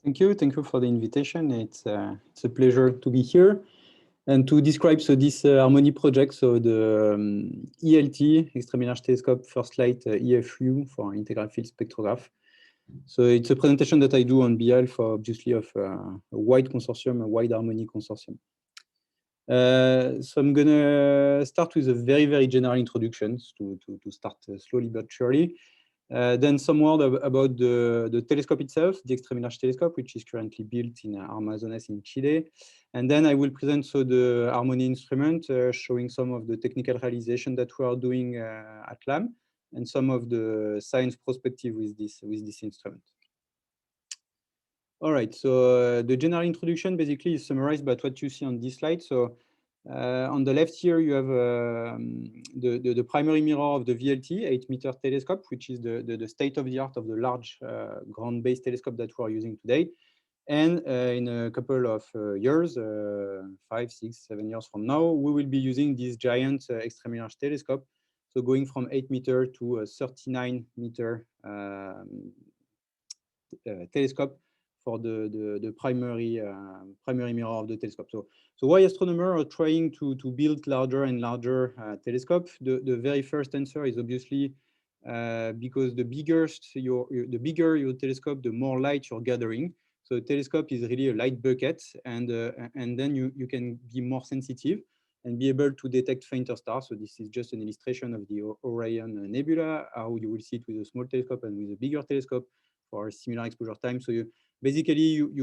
Thank you for the invitation. It's a pleasure to be here and to describe this Harmony project. So the ELT, Extremely Large Telescope First Light EFU for integral field spectrograph. So it's a presentation that I do on behalf, obviously, of a wide consortium, a wide Harmony consortium. So I'm gonna start with a very general introduction to start slowly but surely. Then some word about the telescope itself, the Extremely Large Telescope, which is currently built in Amazonas in Chile. And then I will present the Harmony instrument, showing some of the technical realization that we are doing at LAM, and some of the science perspective with this instrument. All right, so the general introduction basically is summarized by what you see on this slide. So on the left here, you have the primary mirror of the VLT 8-meter telescope, which is the state-of-the-art of the large ground-based telescope that we are using today. And in a couple of years, 5, 6, 7 years from now, we will be using this giant extremely large telescope. So going from 8-meter to a 39-meter telescope for the primary mirror of the telescope. So why astronomers are trying to build larger and larger telescopes? The very first answer is obviously because the bigger your telescope, the more light you're gathering. So a telescope is really a light bucket, and then you can be more sensitive and be able to detect fainter stars. So this is just an illustration of the Orion Nebula, how you will see it with a small telescope and with a bigger telescope for a similar exposure time. So you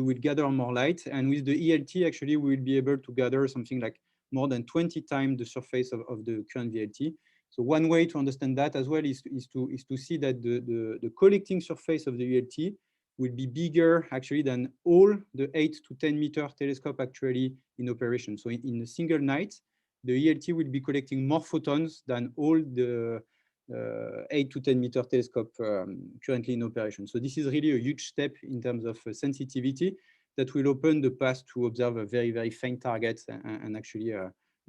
will gather more light, and with the ELT, actually, we will be able to gather something like more than 20 times the surface of the current VLT. So one way to understand that as well is to see that the collecting surface of the ELT will be bigger actually than all the 8 to 10 meter telescope actually in operation. So in a single night, the ELT will be collecting more photons than all the 8 to 10 meter telescope currently in operation. So this is really a huge step in terms of sensitivity that will open the path to observe a very faint targets and actually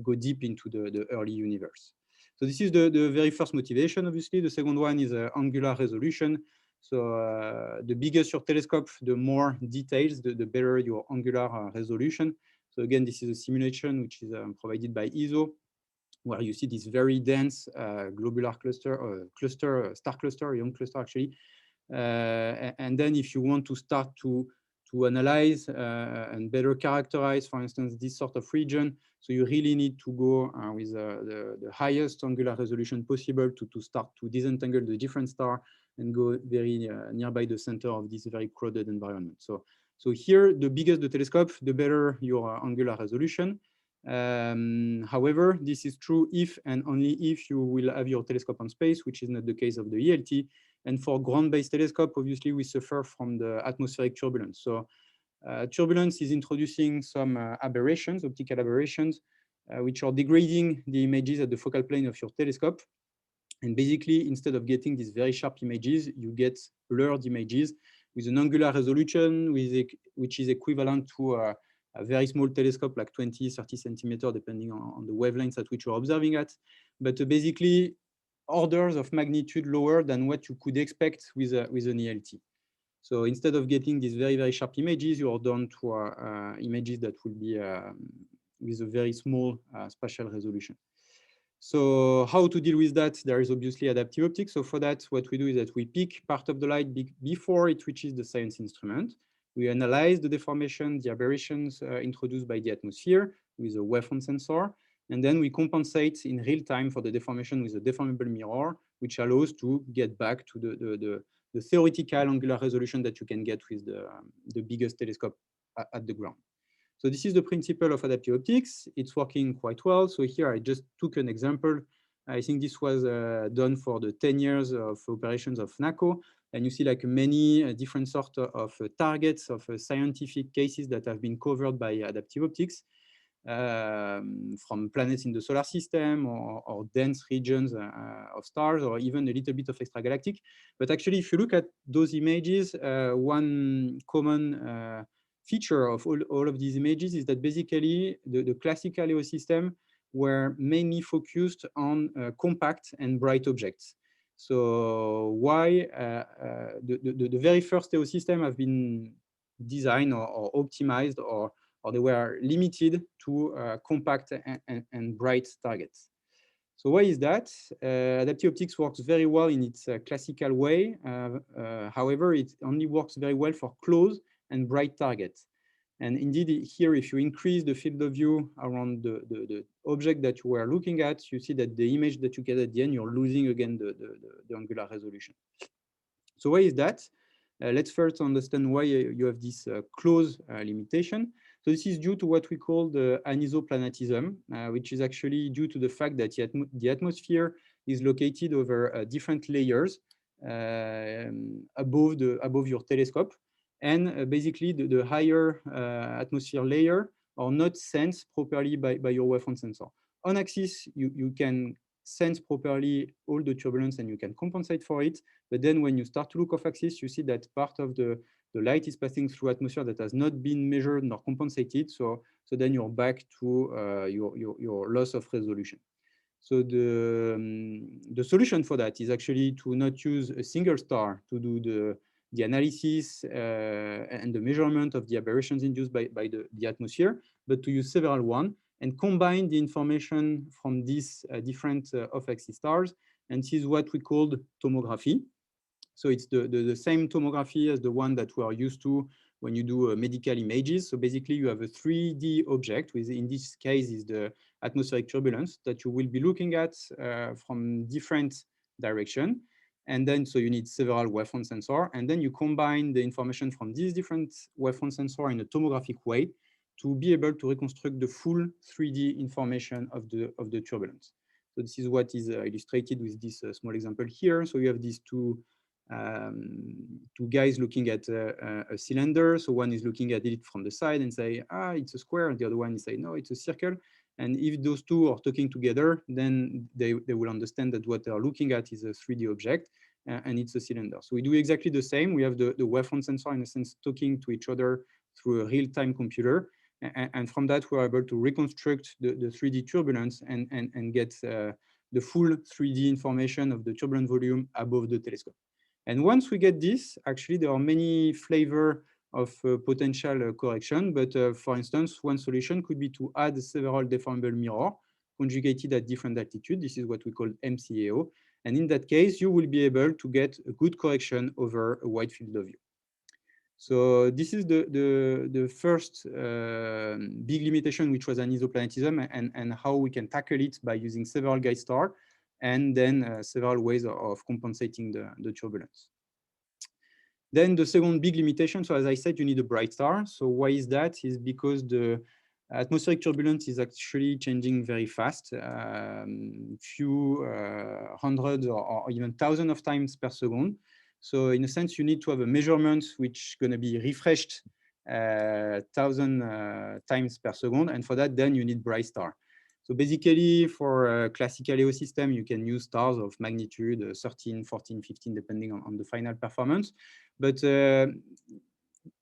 go deep into the early universe. So this is the very first motivation, obviously. The second one is angular resolution. So the bigger your telescope, the more details, the better your angular resolution. So again, this is a simulation which is provided by ESO, where you see this very dense globular cluster, star cluster, young cluster actually. And then if you want to start to analyze and better characterize, for instance, this sort of region, so you really need to go with the highest angular resolution possible to start to disentangle the different stars and go very nearby the center of this very crowded environment. So here, the bigger the telescope, the better your angular resolution. However, this is true if and only if you will have your telescope on space, which is not the case of the ELT. And for ground-based telescope, obviously, we suffer from the atmospheric turbulence. So turbulence is introducing some aberrations, optical aberrations, which are degrading the images at the focal plane of your telescope. And basically, instead of getting these very sharp images, you get blurred images with an angular resolution which is equivalent to a very small telescope, like 20, 30 centimeters, depending on the wavelengths at which you're observing at. But basically, orders of magnitude lower than what you could expect with an ELT. So instead of getting these very sharp images, you are down to images that will be with a very small spatial resolution. So how to deal with that? There is obviously adaptive optics. So for that, what we do is that we pick part of the light before it reaches the science instrument. We analyze the deformation, the aberrations introduced by the atmosphere with a wavefront sensor. And then we compensate in real time for the deformation with a deformable mirror, which allows to get back to the theoretical angular resolution that you can get with the biggest telescope at the ground. So this is the principle of adaptive optics. It's working quite well. So here I just took an example. I think this was done for the 10 years of operations of NACO. And you see like many different sorts of targets of scientific cases that have been covered by adaptive optics, from planets in the solar system or dense regions of stars, or even a little bit of extragalactic. But actually, if you look at those images, one common feature of all of these images is that basically the classical LEO system were mainly focused on compact and bright objects. So why the very first LEO system have been designed or optimized, or they were limited to compact and bright targets. So why is that? Adaptive optics works very well in its classical way. However, it only works very well for close and bright targets. And indeed, here, if you increase the field of view around the object that you were looking at, you see that the image that you get at the end, you're losing again the angular resolution. So why is that? Let's first understand why you have this close limitation. So this is due to what we call the anisoplanatism, which is actually due to the fact that the atmosphere is located over different layers above your telescope. And basically, the higher atmosphere layer are not sensed properly by your wavefront sensor. On axis, you can sense properly all the turbulence and you can compensate for it. But then when you start to look off axis, you see that part of the light is passing through atmosphere that has not been measured nor compensated. So then you're back to your loss of resolution. So the solution for that is actually to not use a single star to do the analysis and the measurement of the aberrations induced by the atmosphere, but to use several ones and combine the information from these different off-axis stars. And this is what we called tomography. So it's the same tomography as the one that we are used to when you do medical images. So basically you have a 3D object, which in this case is the atmospheric turbulence that you will be looking at from different directions. And then, so you need several wavefront sensors, and then you combine the information from these different wavefront sensors in a tomographic way to be able to reconstruct the full 3D information of the turbulence. So this is what is illustrated with this small example here. So you have these two guys looking at a cylinder. So one is looking at it from the side and say, it's a square. And the other one is saying, no, it's a circle. And if those two are talking together, then they will understand that what they're looking at is a 3D object and it's a cylinder. So we do exactly the same. We have the wavefront sensor, in a sense, talking to each other through a real-time computer. And from that, we're able to reconstruct the 3D turbulence and get the full 3D information of the turbulent volume above the telescope. And once we get this, actually, there are many flavors of potential correction. But for instance, one solution could be to add several deformable mirrors conjugated at different altitude. This is what we call MCAO. And in that case, you will be able to get a good correction over a wide field of view. So this is the first big limitation, which was anisoplanatism, and how we can tackle it by using several guide stars and then several ways of compensating the turbulence. Then the second big limitation, so as I said, you need a bright star. So why is that? Is because the atmospheric turbulence is actually changing very fast, few hundreds or even thousands of times per second. So in a sense, you need to have a measurement which is going to be refreshed 1,000 times per second. And for that, then you need bright star. So basically, for a classical LEO system, you can use stars of magnitude 13, 14, 15, depending on the final performance. But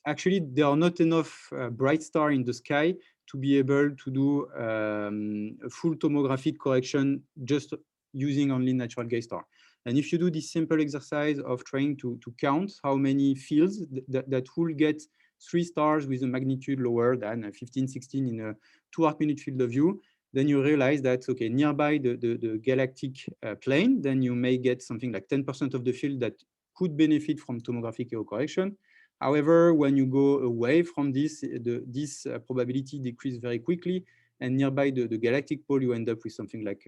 actually, there are not enough bright stars in the sky to be able to do a full tomographic correction just using only natural gas star. And if you do this simple exercise of trying to count how many fields that will get 3 stars with a magnitude lower than 15, 16 in a 2 arc-minute field of view, then you realize that, okay, nearby the galactic plane, then you may get something like 10% of the field that could benefit from tomographic EO correction. However, when you go away from this, this probability decreases very quickly, and nearby the galactic pole, you end up with something like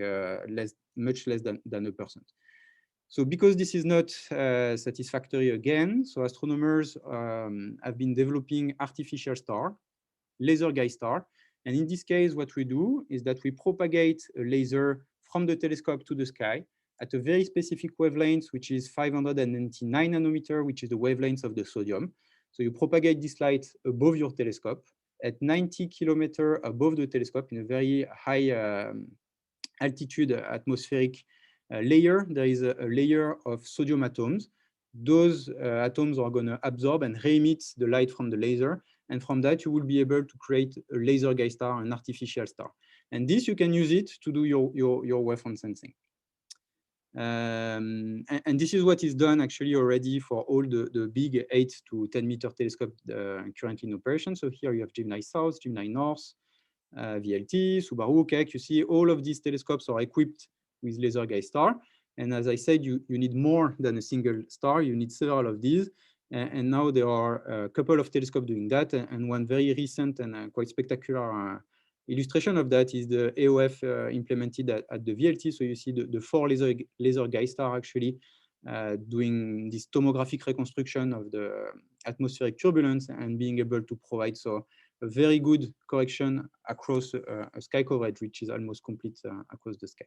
much less than 1%. So because this is not satisfactory again, so astronomers have been developing artificial star, laser guide star. And in this case, what we do is that we propagate a laser from the telescope to the sky at a very specific wavelength, which is 599 nanometer, which is the wavelength of the sodium. So you propagate this light above your telescope at 90 kilometers above the telescope in a very high altitude atmospheric layer. There is a layer of sodium atoms. Those atoms are going to absorb and re-emit the light from the laser. And from that, you will be able to create a laser guide star, an artificial star. And this, you can use it to do your wavefront sensing. And this is what is done actually already for all the big 8 to 10 meter telescope currently in operation. So here you have Gemini South, Gemini North, VLT, Subaru, Keck. You see all of these telescopes are equipped with laser guide star. And as I said, you need more than a single star. You need several of these. And now there are a couple of telescopes doing that. And one very recent and quite spectacular illustration of that is the AOF implemented at the VLT. So you see the 4 laser guide star actually doing this tomographic reconstruction of the atmospheric turbulence and being able to provide a very good correction across a sky coverage, which is almost complete across the sky.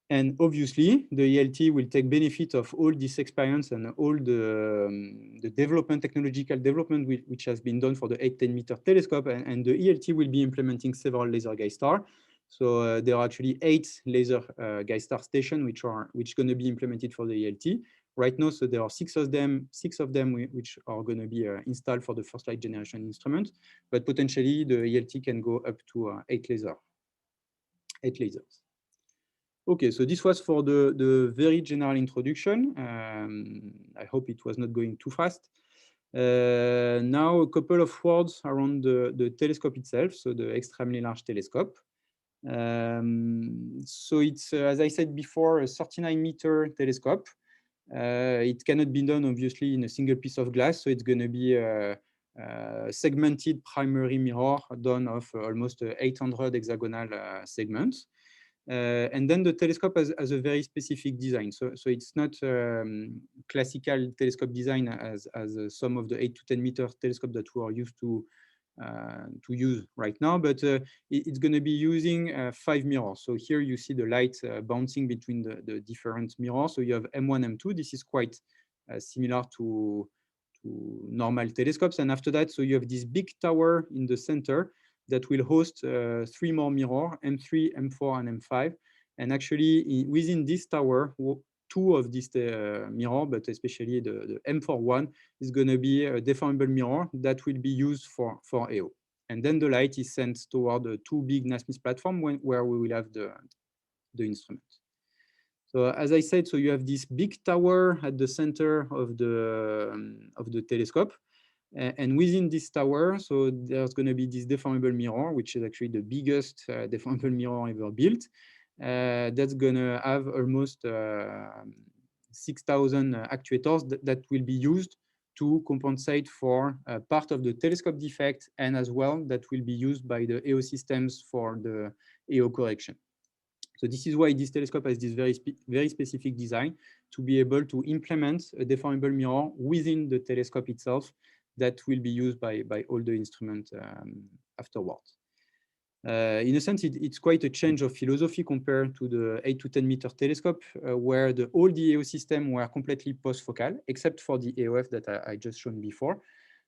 And obviously, the ELT will take benefit of all this experience and all the development, technological development, which has been done for the 8-10 meter telescope. And the ELT will be implementing several laser guide star. So there are actually 8 laser guide star stations which are going to be implemented for the ELT right now. So there are 6 of them which are going to be installed for the first light generation instrument. But potentially, the ELT can go up to 8 lasers. Okay, so this was for the very general introduction. I hope it was not going too fast. Now a couple of words around the telescope itself, so the extremely large telescope. So it's, as I said before, a 39 meter telescope. It cannot be done, obviously, in a single piece of glass, so it's going to be a segmented primary mirror done of almost 800 hexagonal segments. And then the telescope has a very specific design. So it's not classical telescope design as some of the 8 to 10 meter telescope that we are used to use right now, but it's going to be using 5 mirrors. So here you see the light bouncing between the different mirrors. So you have M1, M2. This is quite similar to normal telescopes. And after that, so you have this big tower in the center that will host 3 more mirrors, M3, M4, and M5. And actually, within this tower, 2 of these mirrors, but especially the M4 one, is going to be a deformable mirror that will be used for AO. And then the light is sent toward the 2 big NASMIS platforms where we will have the instrument. So as I said, so you have this big tower at the center of the telescope. And within this tower, so there's going to be this deformable mirror, which is actually the biggest deformable mirror ever built. That's going to have almost 6,000 actuators that will be used to compensate for part of the telescope defect, and as well that will be used by the AO systems for the AO correction. So this is why this telescope has this very specific design to be able to implement a deformable mirror within the telescope itself that will be used by all the instruments afterwards. In a sense, it's quite a change of philosophy compared to the 8 to 10 meter telescope, where all the AO systems were completely post-focal, except for the AOF that I just shown before.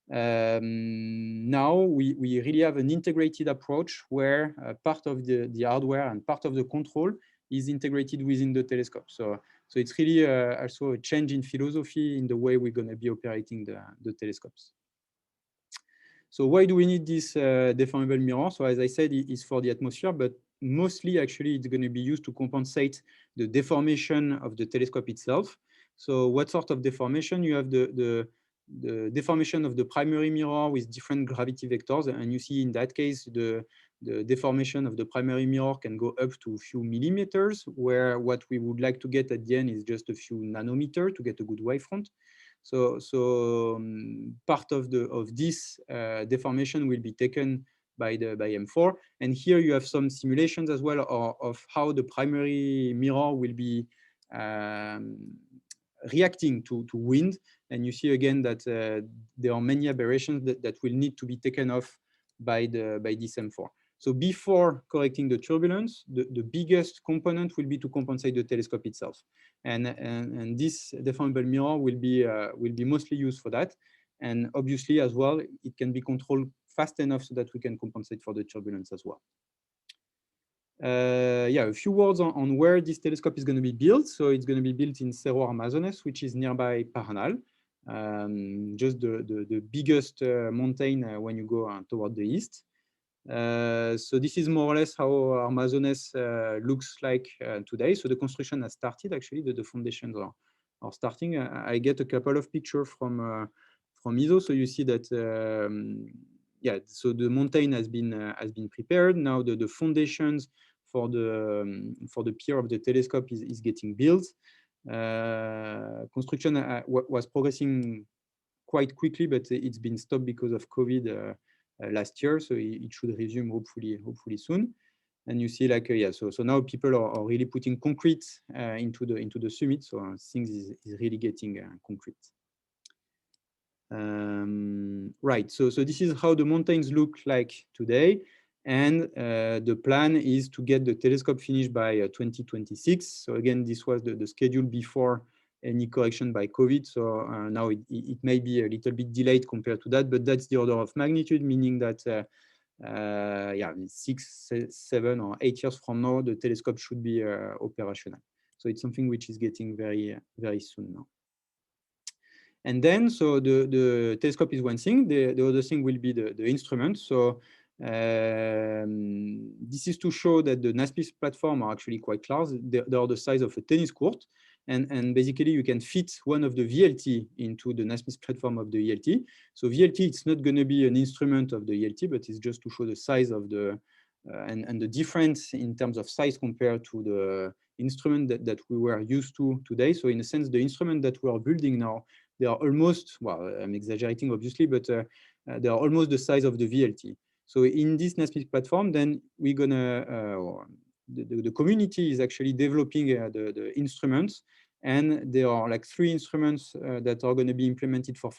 Now we really have an integrated approach where part of the hardware and part of the control is integrated within the telescope. So it's really also a change in philosophy in the way we're going to be operating the telescopes. So why do we need this deformable mirror? So as I said, it's for the atmosphere, but mostly actually it's going to be used to compensate the deformation of the telescope itself. So what sort of deformation? You have the deformation of the primary mirror with different gravity vectors. And you see in that case, the deformation of the primary mirror can go up to a few millimeters, where what we would like to get at the end is just a few nanometers to get a good wavefront. So part of this deformation will be taken by M4. And here you have some simulations as well of how the primary mirror will be reacting to wind. And you see again that there are many aberrations that will need to be taken off by this M4. So before correcting the turbulence, the biggest component will be to compensate the telescope itself. And this deformable mirror will be mostly used for that. And obviously as well, it can be controlled fast enough so that we can compensate for the turbulence as well. Yeah, a few words on where this telescope is going to be built. So it's going to be built in Cerro Armazones, which is nearby Paranal, just the biggest mountain when you go toward the east. So this is more or less how Armazones looks like today. So the construction has started, actually, the foundations are starting. I get a couple of pictures from ISO. So you see that, yeah, so the mountain has been prepared. Now the foundations for the pier of the telescope is getting built. Construction was progressing quite quickly, but it's been stopped because of COVID last year. So it should resume hopefully soon. And you see, like, yeah, so now people are really putting concrete into the summit. So things is really getting concrete. Right. So this is how the mountains look like today. And the plan is to get the telescope finished by 2026. So again, this was the schedule before any correction by COVID. So now it may be a little bit delayed compared to that, but that's the order of magnitude, meaning that yeah, 6, 7, or 8 years from now, the telescope should be operational. So it's something which is getting very soon now. And then, so the telescope is one thing. The other thing will be the instrument. So this is to show that the NASPIS platform are actually quite large. They are the size of a tennis court. And basically, you can fit one of the VLT into the NASPIS platform of the ELT. So VLT, it's not going to be an instrument of the ELT, but it's just to show the size of the, and the difference in terms of size compared to the instrument that we were used to today. So in a sense, the instrument that we are building now, they are almost, well, I'm exaggerating obviously, but they are almost the size of the VLT. So in this NASPIS platform, then we're gonna, the community is actually developing the instruments, and there are like 3 instruments that are gonna be implemented for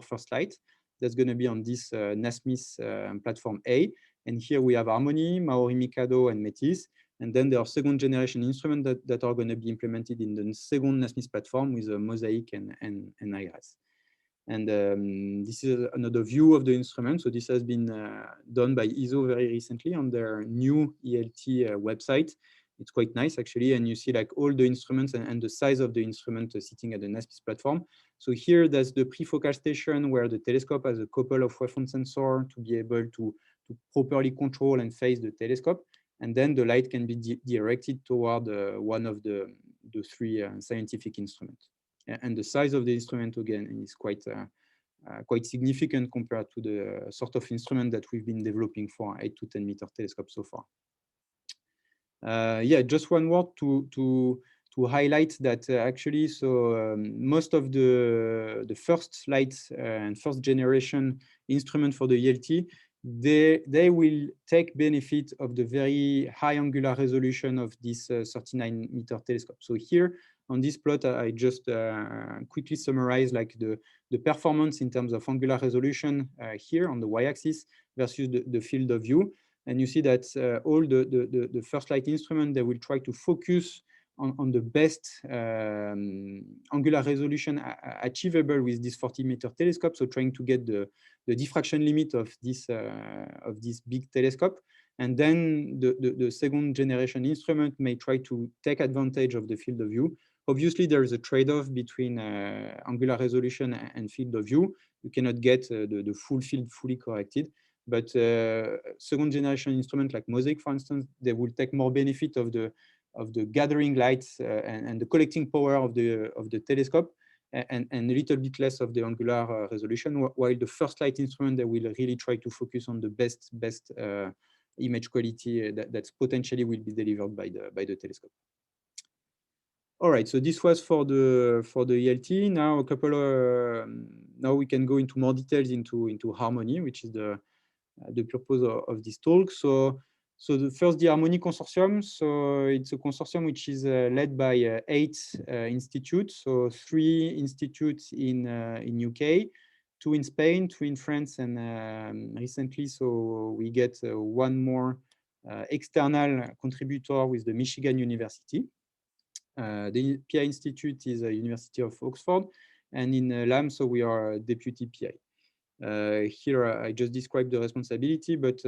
first light. That's gonna be on this NASPIS platform A. And here we have Harmony, Maori Mikado, and Metis. And then there are second generation instruments that are going to be implemented in the second NASPIS platform with Mosaic and IRIS. And this is another view of the instrument. So this has been done by ISO very recently on their new ELT website. It's quite nice, actually. And you see like all the instruments and the size of the instrument sitting at the NASPIS platform. So here, there's the pre-focal station where the telescope has a couple of wavefront sensors to be able to properly control and face the telescope. And then the light can be directed toward one of the 3 scientific instruments. And the size of the instrument, again, is quite significant compared to the sort of instrument that we've been developing for 8 to 10 meter telescope so far. Yeah, just one word to highlight that actually, so most of the first light and first generation instrument for the ELT, they will take benefit of the very high angular resolution of this 39 meter telescope. So here on this plot, I just quickly summarize like the performance in terms of angular resolution here on the y-axis versus the field of view. And you see that all the first light instrument, they will try to focus on the best angular resolution achievable with this 40 meter telescope. So trying to get the diffraction limit of this big telescope. And then the second generation instrument may try to take advantage of the field of view. Obviously, there is a trade-off between angular resolution and field of view. You cannot get the full field fully corrected. But second generation instruments like Mosaic, for instance, they will take more benefit of the gathering lights and the collecting power of the telescope, and a little bit less of the angular resolution. While the first light instrument, they will really try to focus on the best image quality that potentially will be delivered by the telescope. All right, so this was for the ELT. Now now we can go into more details into Harmony, which is the purpose of this talk. So the first, the Harmony Consortium. So it's a consortium which is led by 8 institutes. So 3 institutes in UK, 2 in Spain, 2 in France, and recently, so we get one more external contributor with the Michigan University. The PI Institute is a University of Oxford, and in LAM, so we are a deputy PI. Here, I just described the responsibility, but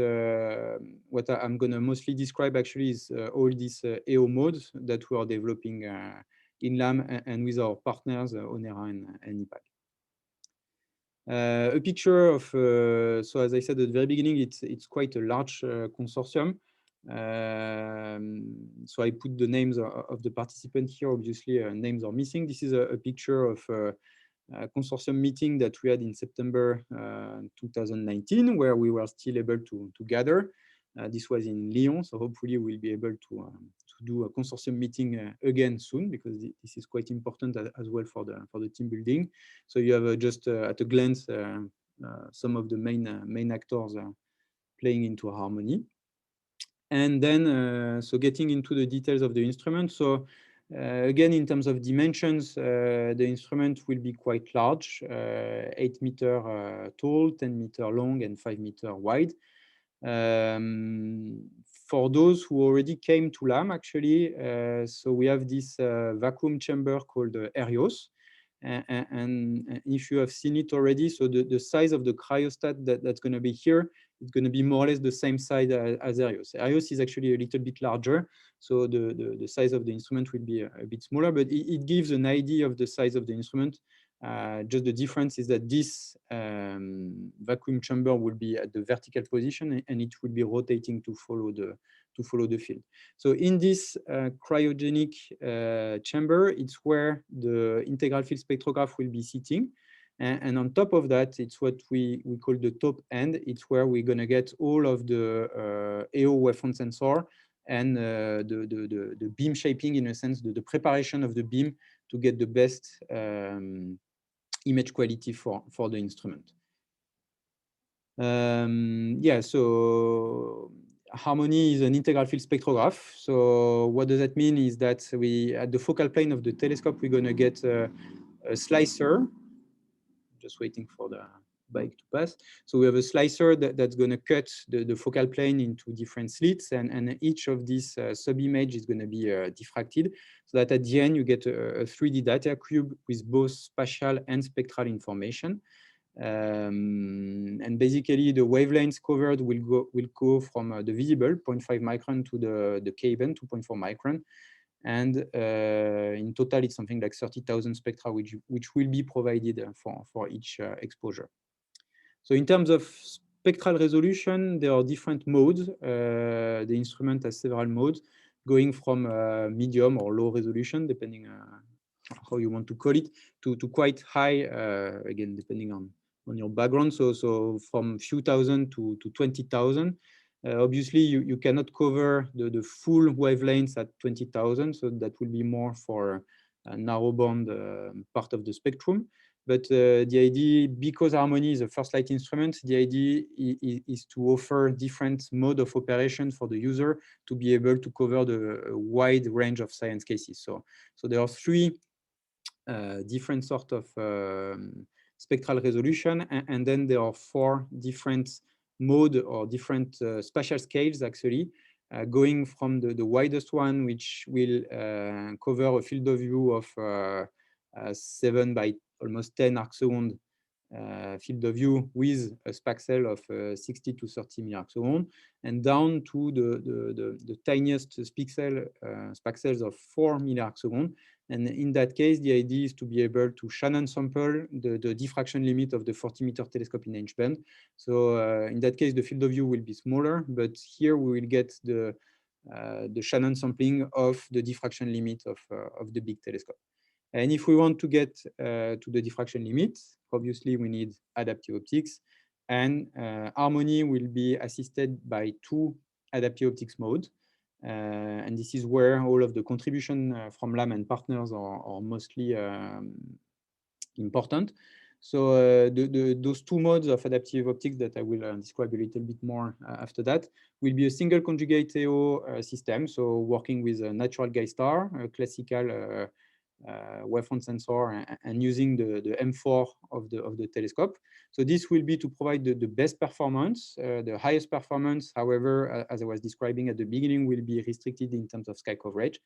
what I'm going to mostly describe actually is all these EO modes that we are developing in LAM and with our partners, Onera and IPAC. A picture of, so as I said at the very beginning, it's quite a large consortium. So I put the names of the participants here. Obviously, names are missing. This is a picture of a consortium meeting that we had in September 2019, where we were still able to gather. This was in Lyon, so hopefully we'll be able to do a consortium meeting again soon, because this is quite important as well for the team building. So you have just at a glance some of the main actors playing into Harmony. And then, so getting into the details of the instrument. So again, in terms of dimensions, the instrument will be quite large, 8 meter tall, 10 meter long, and 5 meter wide. For those who already came to LAM, actually, so we have this vacuum chamber called Helios. And if you have seen it already, so the size of the cryostat that's going to be here, it's going to be more or less the same size as Helios. Helios is actually a little bit larger, so the size of the instrument will be a bit smaller, but it gives an idea of the size of the instrument. Just the difference is that this vacuum chamber will be at the vertical position, and it will be rotating to follow the field. So in this cryogenic chamber, it's where the integral field spectrograph will be sitting. And on top of that, it's what we call the top end. It's where we're going to get all of the AO wavefront sensor and the beam shaping, in a sense, the preparation of the beam to get the best image quality for the instrument. Yeah, so Harmony is an integral field spectrograph. So what does that mean is that we, at the focal plane of the telescope, we're going to get a slicer. Just waiting for the bike to pass. So we have a slicer that's going to cut the focal plane into different slits, and each of these sub-image is going to be diffracted, so that at the end you get a 3D data cube with both spatial and spectral information. And basically the wavelengths covered will go from the visible 0.5 micron to the K-band 2.4 micron. And in total, it's something like 30,000 spectra, which will be provided for each exposure. So in terms of spectral resolution, there are different modes. The instrument has several modes, going from medium or low resolution, depending how you want to call it, to quite high, again, depending on your background. So from few thousand to 20,000. Obviously, you cannot cover the full wavelengths at 20,000, so that will be more for a narrow band part of the spectrum. But the idea, because Harmony is a first light instrument, the idea is to offer different mode of operation for the user to be able to cover the wide range of science cases. So there are three different sort of spectral resolution, and then there are 4 different mode or different spatial scales, actually, going from the widest one, which will cover a field of view of 7 by almost 10 arc-second field of view with a spaxel of 60 to 30 milliarc-second, and down to the tiniest spaxels of 4 milliarc-second. And in that case, the idea is to be able to Shannon sample the diffraction limit of the 40-meter telescope in H-band. So in that case, the field of view will be smaller, but here we will get the Shannon sampling of the diffraction limit of the big telescope. And if we want to get to the diffraction limit, obviously we need adaptive optics, and Harmony will be assisted by 2 adaptive optics modes. And this is where all of the contribution from LAM and partners are mostly important. So those 2 modes of adaptive optics that I will describe a little bit more after that will be a single conjugate AO system, so working with a natural gas star, a classical wavefront sensor, and using the M4 of the telescope. So this will be to provide the best performance, the highest performance. However, as I was describing at the beginning, will be restricted in terms of sky coverage.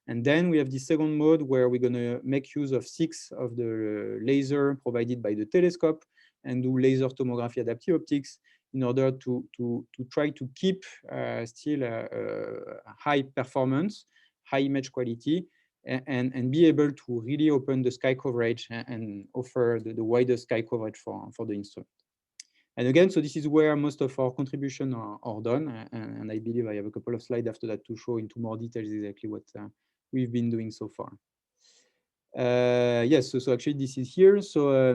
And then we have the second mode where we're going to make use of 6 of the laser provided by the telescope and do laser tomography adaptive optics in order to try to keep still high performance, high image quality, and be able to really open the sky coverage and offer the widest sky coverage for the instrument. And again, so this is where most of our contribution are done. And I believe I have a couple of slides after that to show into more details exactly what we've been doing so far. Yes, so actually this is here. So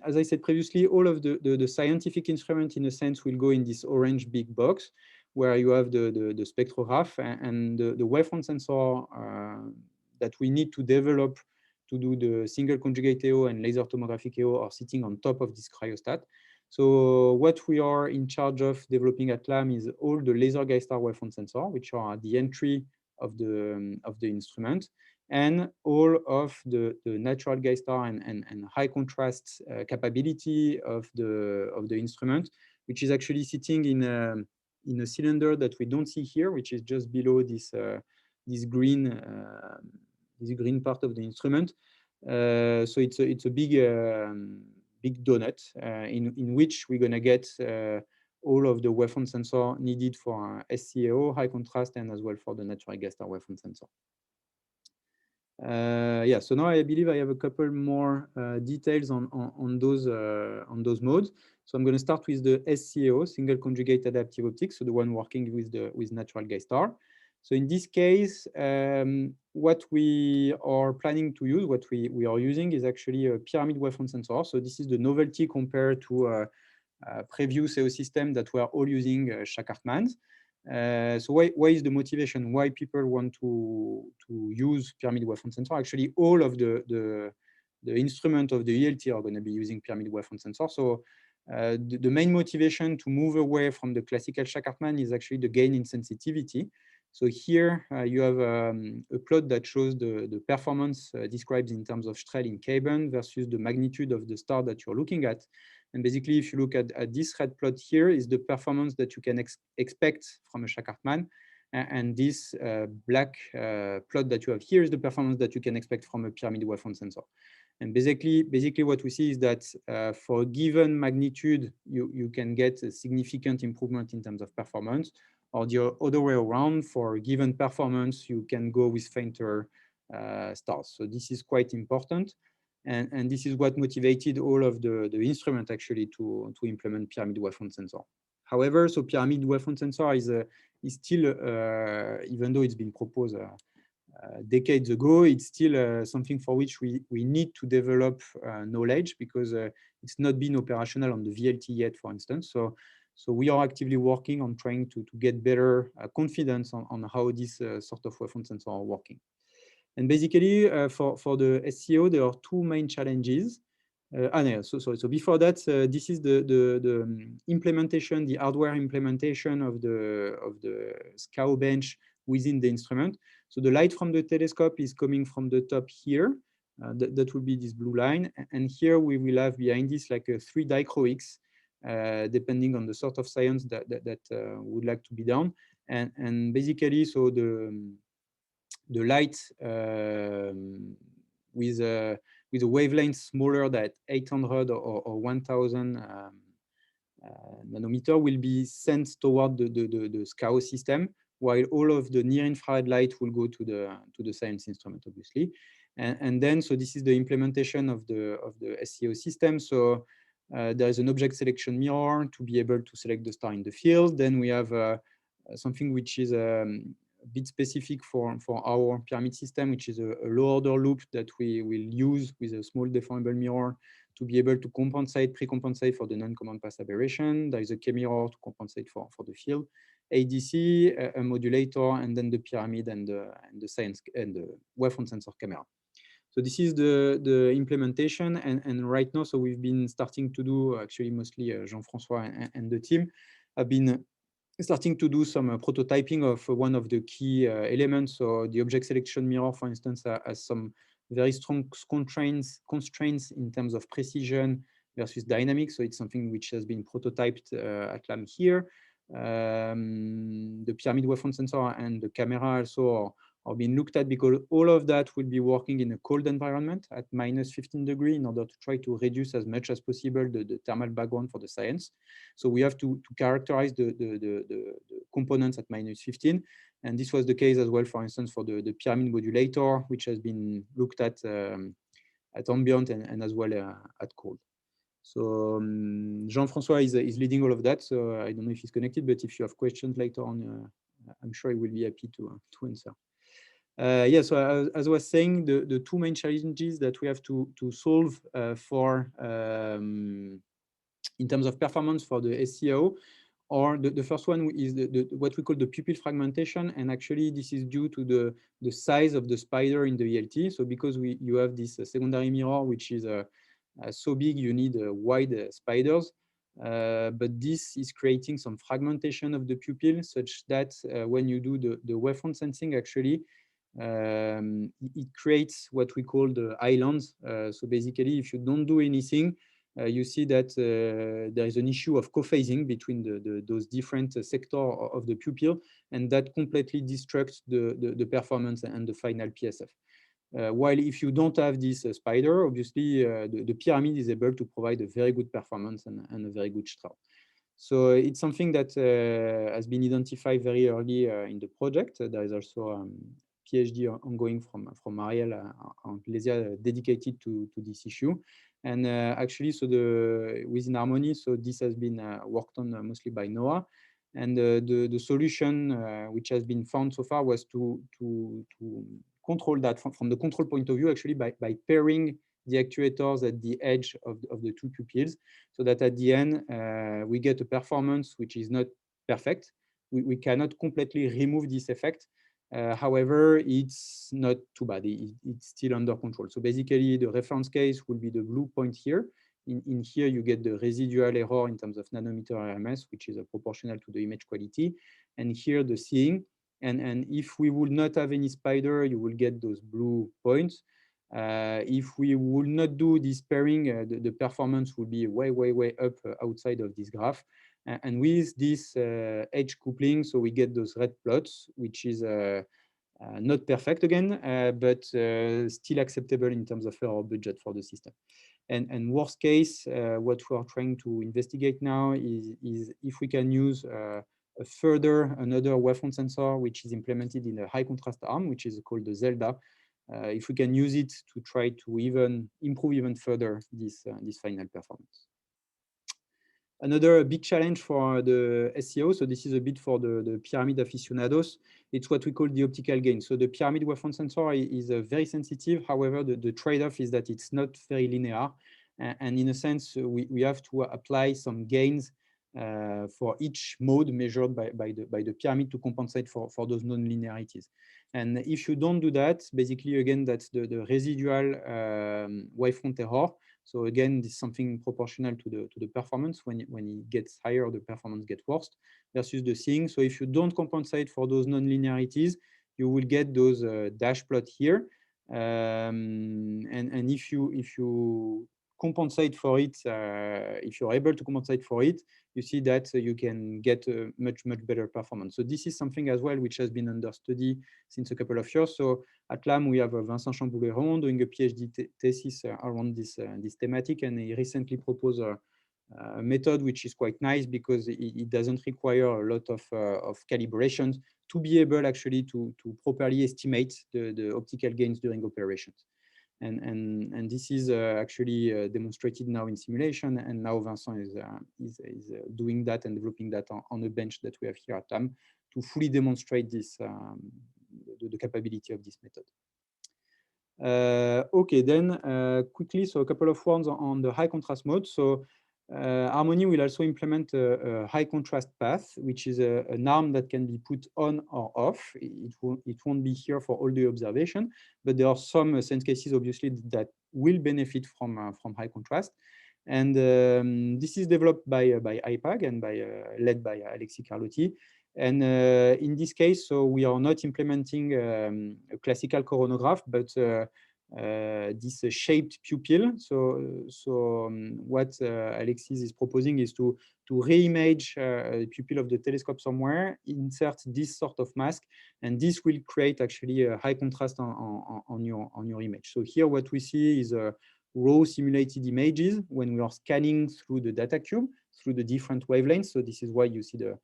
as I said previously, all of the scientific instrument in a sense will go in this orange big box where you have the spectrograph and the wavefront sensor that we need to develop to do the single conjugate AO and laser tomographic AO are sitting on top of this cryostat. So what we are in charge of developing at LAM is all the laser guide star wavefront sensor, which are at the entry of the instrument, and all of the natural guide star and high contrast capability of the instrument, which is actually sitting in a cylinder that we don't see here, which is just below this green part of the instrument. So it's a big big donut in which we're going to get all of the wavefront sensor needed for SCAO, high contrast, and as well for the natural guide star wavefront sensor. Yeah, so now I believe I have a couple more details on those modes. So I'm going to start with the SCAO, single conjugate adaptive optics, so the one working with natural guide star. So in this case, what we are planning to use, what we are using is actually a pyramid wavefront sensor. So this is the novelty compared to previous AO system that we are all using Shak-Hartmann's. So why is the motivation? Why people want to use pyramid wavefront sensor? Actually, all of the instrument of the ELT are going to be using pyramid wavefront sensor. So the main motivation to move away from the classical Shak-Hartmann is actually the gain in sensitivity. So here you have a plot that shows the performance described in terms of Strehl in K-band versus the magnitude of the star that you're looking at. And basically, if you look at this red plot here, is the performance that you can expect from a Shak-Hartmann. And this black plot that you have here is the performance that you can expect from a pyramid wavefront sensor. And basically what we see is that for a given magnitude, you can get a significant improvement in terms of performance, or the other way around, for a given performance, you can go with fainter stars. So this is quite important. And this is what motivated all of the instrument actually to implement pyramid wavefront sensor. However, so pyramid wavefront sensor is still, even though it's been proposed decades ago, it's still something for which we need to develop knowledge, because it's not been operational on the VLT yet, for instance. So we are actively working on trying to get better confidence on how this sort of wavefront sensor are working. And basically, for the SCAO, there are two main challenges. No, so before that, this is the implementation, the hardware implementation of the SCAO bench within the instrument. So the light from the telescope is coming from the top here. That will be this blue line. And here we will have behind this like a 3 dichroics, depending on the sort of science that would like to be done. And basically, so the light with a wavelength smaller than 800 or 1000 nanometer will be sent toward the SCAO system, while all of the near infrared light will go to the science instrument, obviously. And then, so this is the implementation of the SCAO system. So there is an object selection mirror to be able to select the star in the field. Then we have something which is a bit specific for our pyramid system, which is a low order loop that we will use with a small deformable mirror to be able to pre-compensate for the non-command path aberration. There is a K-mirror to compensate for the field, ADC, a modulator, and then the pyramid and the science and the wavefront sensor camera. So this is the implementation, and right now, so we've been starting to do, actually mostly Jean-François and the team have been starting to do some prototyping of one of the key elements. So the object selection mirror, for instance, has some very strong constraints in terms of precision versus dynamics. So it's something which has been prototyped at LAM here. The pyramid wavefront sensor and the camera also are being looked at, because all of that will be working in a cold environment at -15 degrees in order to try to reduce as much as possible the thermal background for the science. So we have to characterize the components at -15. And this was the case as well, for instance, for the pyramid modulator, which has been looked at ambient and as well at cold. So Jean-François is leading all of that. So I don't know if he's connected, but if you have questions later on, I'm sure he will be happy to answer. Yeah, so as I was saying, the two main challenges that we have to solve for in terms of performance for the SCAO, or the first one is what we call the pupil fragmentation, and actually this is due to the size of the spider in the ELT. So because you have this secondary mirror, which is so big, you need wide spiders. But this is creating some fragmentation of the pupil, such that when you do the wavefront sensing, actually, it creates what we call the islands. So basically, if you don't do anything, you see that there is an issue of co-phasing between those different sectors of the pupil, and that completely destructs the performance and the final PSF. While if you don't have this spider, obviously the pyramid is able to provide a very good performance and a very good Straub. So it's something that has been identified very early in the project. There is also PhD ongoing from Marielle Anglesia dedicated to this issue. And actually, so within Harmony, so this has been worked on mostly by NOAA. And the solution which has been found so far was to control that from the control point of view, actually by pairing the actuators at the edge of the two pupils, so that at the end we get a performance which is not perfect. We cannot completely remove this effect. However, it's not too bad. It's still under control. So basically, the reference case will be the blue point here. In here, you get the residual error in terms of nanometer RMS, which is proportional to the image quality. And here, the seeing. And if we would not have any spider, you will get those blue points. If we would not do this pairing, the performance would be way, way, way up outside of this graph. And with this edge coupling, so we get those red plots, which is not perfect again, but still acceptable in terms of error budget for the system. And worst case, what we are trying to investigate now is if we can use another wavefront sensor, which is implemented in a high contrast arm, which is called the Zelda. If we can use it to try to even improve even further this final performance. Another big challenge for the SCAO, so this is a bit for the pyramid aficionados, it's what we call the optical gain. So the pyramid wavefront sensor is very sensitive. However, the trade-off is that it's not very linear. And in a sense, we have to apply some gains for each mode measured by the pyramid to compensate for those non-linearities. And if you don't do that, basically, again, that's the residual wavefront error. So again, this is something proportional to the performance. When it gets higher, the performance gets worse versus the seeing. So if you don't compensate for those non-linearities, you will get those dash plot here. And if you compensate for it, if you're able to compensate for it, you see that you can get a much better performance. So this is something as well which has been under study since a couple of years. So at LAM, we have Vincent Chambouleron doing a PhD thesis around this thematic, and he recently proposed a method which is quite nice because it doesn't require a lot of calibrations to be able actually to properly estimate the optical gains during operations. And this is actually demonstrated now in simulation, and now Vincent is doing that and developing that on a bench that we have here at LAM to fully demonstrate this the capability of this method. Okay, then quickly, so a couple of words on the high contrast mode. So Harmony will also implement a high contrast path, which is an arm that can be put on or off. It won't be here for all the observation, but there are some sense cases, obviously, that will benefit from high contrast. And this is developed by IPAG and led by Alexis Carlotti. And in this case, so we are not implementing a classical coronagraph, but this shaped pupil. So what Alexis is proposing is to reimage a pupil of the telescope somewhere, insert this sort of mask, and this will create actually a high contrast on your image. So here what we see is raw simulated images when we are scanning through the data cube, through the different wavelengths. So this is why you see the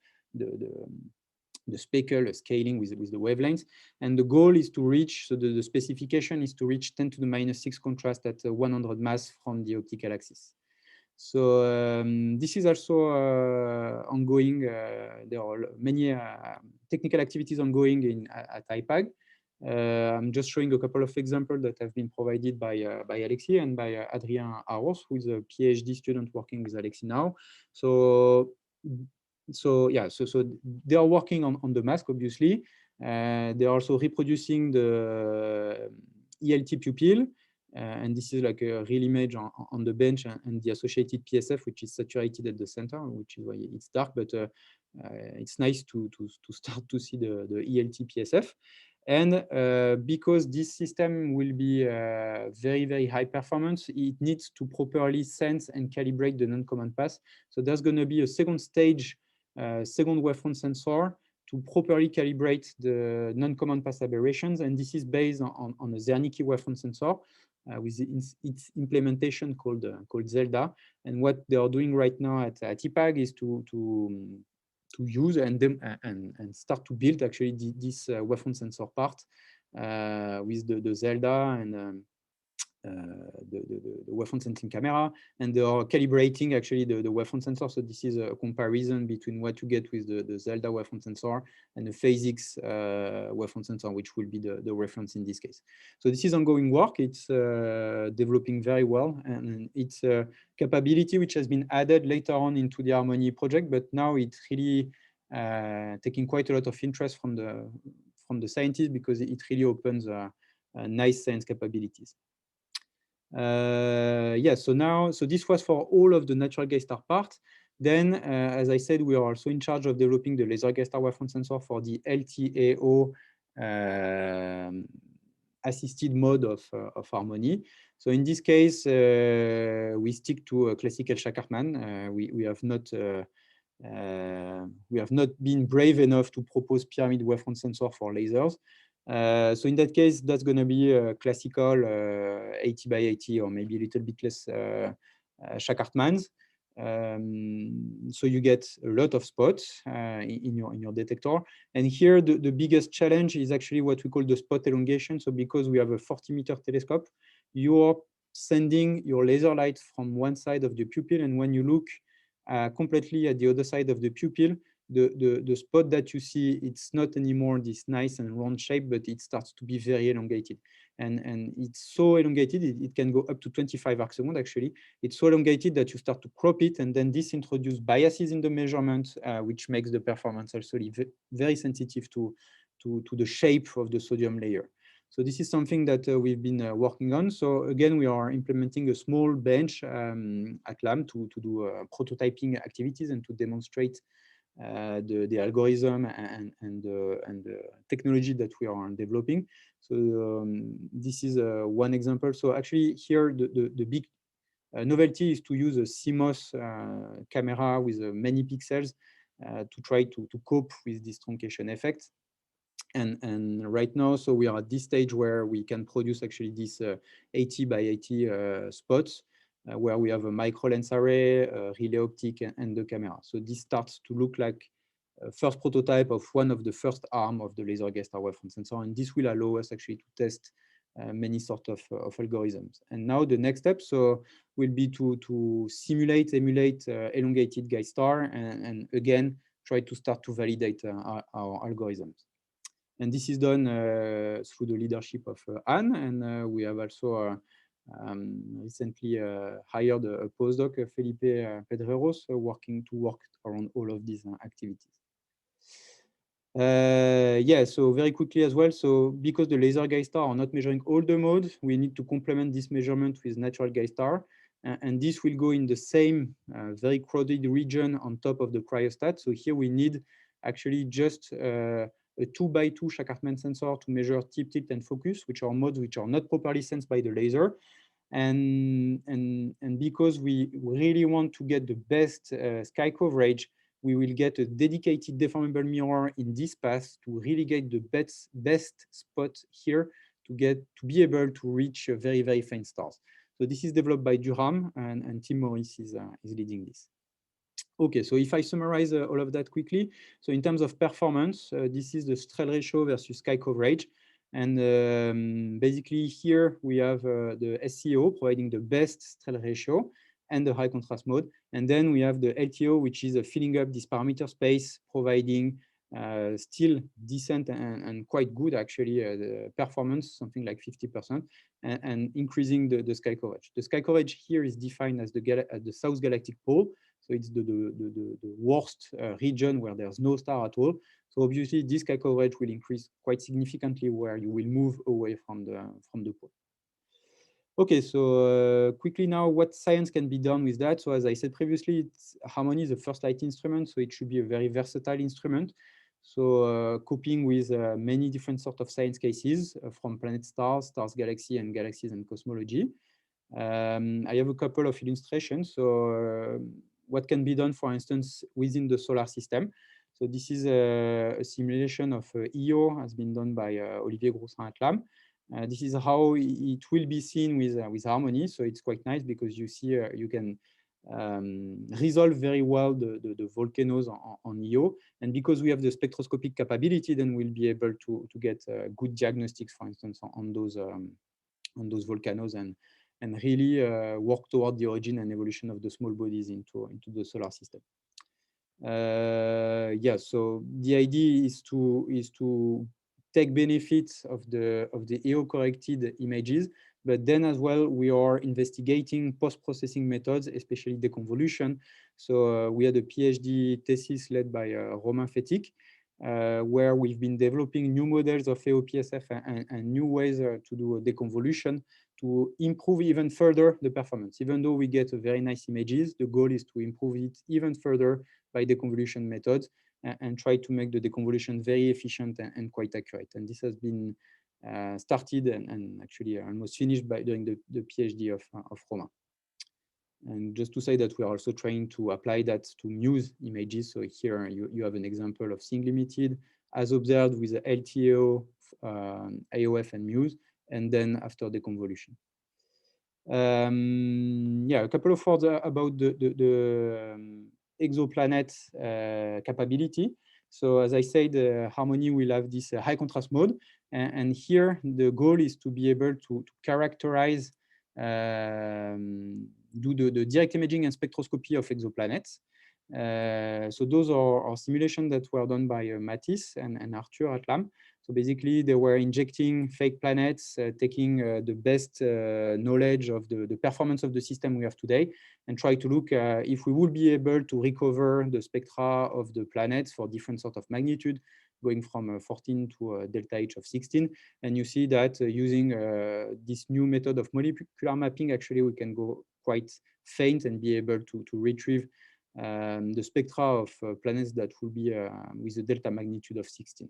speckle scaling with the wavelengths. And the goal is to reach, so the specification is to reach 10 to the -6 contrast at 100 mass from the optical axis. So this is also ongoing. There are many technical activities ongoing at IPAG. I'm just showing a couple of examples that have been provided by Alexis and by Adrien Arros, who is a PhD student working with Alexis now. So yeah, so they are working on the mask, obviously. They are also reproducing the ELT pupil. And this is like a real image on the bench and the associated PSF, which is saturated at the center, which is why it's dark, but it's nice to start to see the ELT PSF. And because this system will be very, very high performance, it needs to properly sense and calibrate the non-command path. So there's going to be a second stage, second wavefront sensor to properly calibrate the non-command path aberrations. And this is based on a Zernike wavefront sensor with its implementation called Zelda. And what they are doing right now at IPAG is to use and start to build actually this wavefront sensor part with the Zelda and the wavefront sensing camera, and they are calibrating actually the wavefront sensor. So this is a comparison between what you get with the Zelda wavefront sensor and the Phasix wavefront sensor, which will be the reference in this case. So this is ongoing work. It's developing very well, and it's a capability which has been added later on into the Harmony project, but now it's really taking quite a lot of interest from the scientists, because it really opens nice science capabilities. Yeah, so this was for all of the natural gate star part. Then, as I said, we are also in charge of developing the laser gate star wavefront sensor for the LTAO assisted mode of Harmony. So in this case, we stick to a classical Shah-Kartman. We have not been brave enough to propose pyramid wavefront sensor for lasers. So in that case, that's going to be a classical 80 by 80 or maybe a little bit less Shah-Kartmans. So you get a lot of spots in your detector. And here, the biggest challenge is actually what we call the spot elongation. So because we have a 40-meter telescope, you're sending your laser light from one side of the pupil, and when you look completely at the other side of the pupil, the spot that you see, it's not anymore this nice and round shape, but it starts to be very elongated. And it's so elongated, it can go up to 25 arc seconds actually. It's so elongated that you start to crop it, and then this introduces biases in the measurement, which makes the performance also very sensitive to the shape of the sodium layer. So this is something that we've been working on. So again, we are implementing a small bench at LAM to do prototyping activities and to demonstrate the algorithm and the technology that we are developing. So this is one example. So actually here, the big novelty is to use a CMOS camera with many pixels to try to cope with this truncation effect. And right now, so we are at this stage where we can produce actually these 80 by 80 spots where we have a micro lens array, relay optic, and the camera. So this starts to look like a first prototype of one of the first arm of the laser gate star wavefront sensor, and this will allow us actually to test many sort of algorithms. And now the next step will be to emulate elongated gate star, and again try to start to validate our algorithms. And this is done through the leadership of Anne, and we have also recently hired a postdoc, Felipe Pedreros, working around all of these activities. Yeah, so very quickly as well. So because the laser gate star are not measuring all the modes, we need to complement this measurement with natural gate star. And this will go in the same very crowded region on top of the cryostat. So here we need actually just a 2x2 Shah-Kartman sensor to measure tip, tilt, and focus, which are modes which are not properly sensed by the laser. And because we really want to get the best sky coverage, we will get a dedicated deformable mirror in this path to really get the best spot here to be able to reach very, very faint stars. So this is developed by Durham, and Tim Morris is leading this. Okay, so if I summarize all of that quickly, so in terms of performance, this is the Strel ratio versus sky coverage. And basically here we have the SCO providing the best Strel ratio and the high contrast mode. And then we have the LTO, which is filling up this parameter space, providing still decent and quite good actually the performance, something like 50%, and increasing the sky coverage. The sky coverage here is defined as the South Galactic Pole. So it's the worst region where there's no star at all. So obviously this sky coverage will increase quite significantly where you will move away from the pole. Okay, so quickly now, what science can be done with that? So as I said previously, Harmony is a first light instrument, so it should be a very versatile instrument. So coping with many different sorts of science cases from planet stars, stars, galaxy, and galaxies and cosmology. I have a couple of illustrations. So what can be done, for instance, within the solar system. So this is a simulation of Io, has been done by Olivier Groussin at LAM. This is how it will be seen with Harmony. So it's quite nice because you see you can resolve very well the volcanoes on Io. And because we have the spectroscopic capability, then we'll be able to get good diagnostics, for instance, on those volcanoes and really work toward the origin and evolution of the small bodies into the solar system. Yeah, so the idea is to take benefits of the EO corrected images, but then as well we are investigating post-processing methods, especially deconvolution. So we had a PhD thesis led by Romain Fétic, where we've been developing new models of EOPSF and new ways to do deconvolution to improve even further the performance. Even though we get very nice images, the goal is to improve it even further by deconvolution methods and try to make the deconvolution very efficient and quite accurate. And this has been started and actually almost finished during the PhD of Romain. And just to say that we are also trying to apply that to Muse images. So here you have an example of Seeing Limited as observed with the LTO, AOF, and Muse, and then after deconvolution. Yeah, a couple of words about the exoplanet capability. So as I said, Harmony will have this high contrast mode. And here the goal is to be able to characterize, do the direct imaging and spectroscopy of exoplanets. So those are simulations that were done by Matisse and Arthur at LAM. So basically, they were injecting fake planets, taking the best knowledge of the performance of the system we have today, and try to look if we would be able to recover the spectra of the planets for different sort of magnitude, going from 14 to a delta H of 16. And you see that using this new method of molecular mapping, actually, we can go quite faint and be able to retrieve the spectra of planets that will be with a delta magnitude of 16.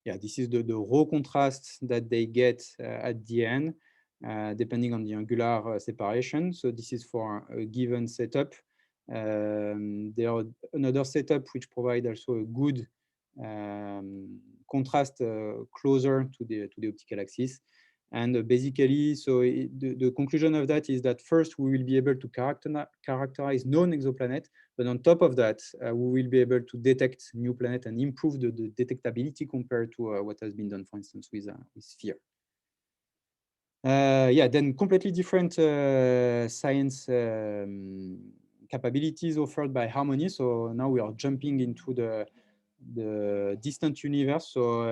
Yeah, this is the raw contrast that they get at the end, depending on the angular separation. So this is for a given setup. There are another setup which provide also a good contrast closer to the optical axis. And basically, so the conclusion of that is that first we will be able to characterize known exoplanet, but on top of that, we will be able to detect new planet and improve the detectability compared to what has been done, for instance, with SPHERE. Yeah, then completely different science capabilities offered by Harmony. So now we are jumping into the distant universe. So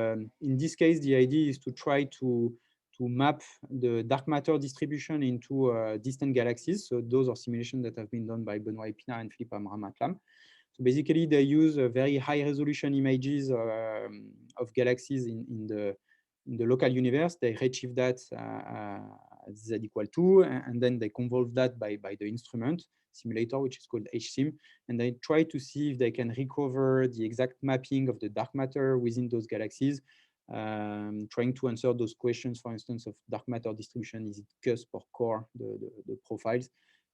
in this case, the idea is to try to map the dark matter distribution into distant galaxies. So those are simulations that have been done by Benoît Épinard and Philippe Amram at LAM. So basically, they use very high resolution images of galaxies in the local universe. They retrieve that at z equal 2, and then they convolve that by the instrument simulator, which is called HSIM, and they try to see if they can recover the exact mapping of the dark matter within those galaxies, trying to answer those questions, for instance, of dark matter distribution, is it cusp or core, the profiles,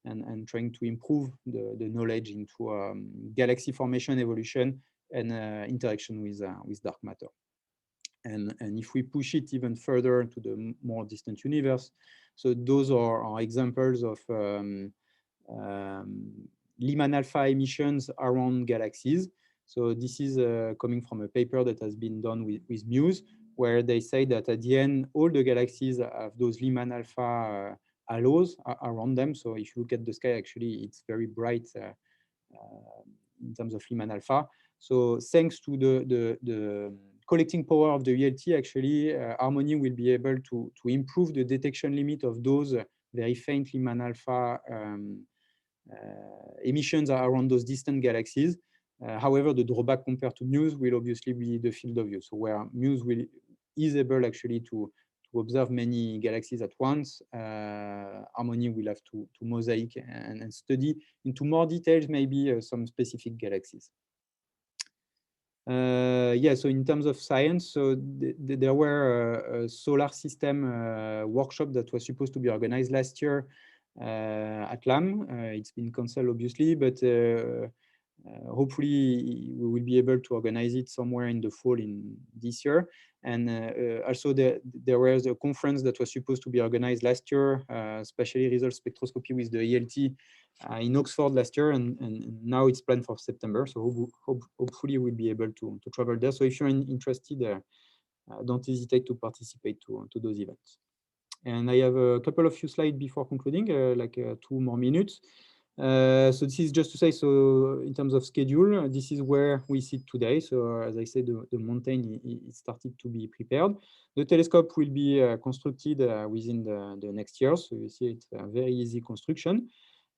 and trying to improve the knowledge into galaxy formation, evolution, and interaction with dark matter. And if we push it even further to the more distant universe, so those are examples of Lyman alpha emissions around galaxies. So this is coming from a paper that has been done with Muse, where they say that at the end, all the galaxies have those Lyman alpha halos around them. So if you look at the sky, actually, it's very bright in terms of Lyman alpha. So thanks to the collecting power of the ELT, actually, Harmony will be able to improve the detection limit of those very faint Lyman alpha emissions around those distant galaxies. However, the drawback compared to Muse will obviously be the field of view. So where Muse is able actually to observe many galaxies at once, Harmony will have to mosaic and study into more details, maybe some specific galaxies. Yeah, so in terms of science, so there were a solar system workshop that was supposed to be organized last year at LAM. It's been cancelled, obviously, but hopefully we will be able to organize it somewhere in the fall in this year. And also there was a conference that was supposed to be organized last year, spatially result spectroscopy with the ELT in Oxford last year, and now it's planned for September. So hopefully we'll be able to travel there. So if you're interested, don't hesitate to participate to those events. And I have a couple of few slides before concluding, like 2 more minutes. So this is just to say, so in terms of schedule, this is where we sit today. So as I said, the mountain it started to be prepared. The telescope will be constructed within the next year. So you see it's a very easy construction.